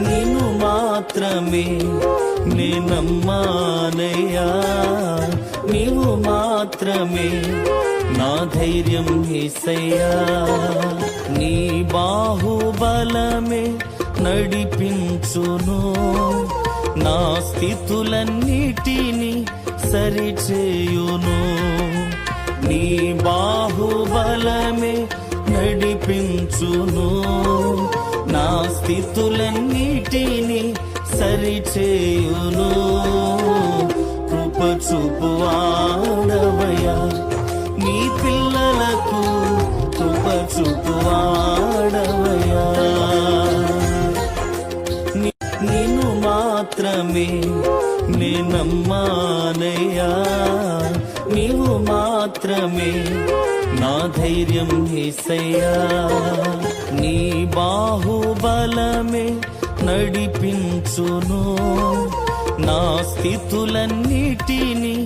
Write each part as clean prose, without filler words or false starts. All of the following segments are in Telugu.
నిన్ను మాత్రమే నే నమ్మానయ్యా, నీవు మాత్రమే నా ధైర్యం యేసయ్యా. నీ బాహుబలమే నడిపించును, నా స్థితులన్నిటినీ సరిచేయును. నీ బాహుబలమే నడిపించును, నా స్థితులన్నిటినీ సరిచేయును. కృప చూపువాడవయ్యా, నీ పిల్లలకు కృప చూపువాడవయ్యా. నిన్ను మాత్రమే నే నమ్మానయ్యా, నీవు మాత్రమే నా ధైర్యం యేసయ్యా. నీ బాహుబలమే నడిపించును, నా స్థితులన్నిటినీ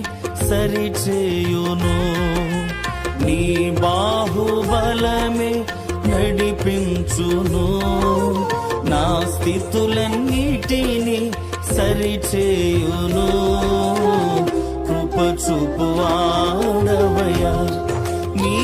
సరిచేయును. నీ బాహుబలమే నడిపించును, నా స్థితులన్నిటినీ సరిచేయును. కృప చూపువాడవయ్యా, నీ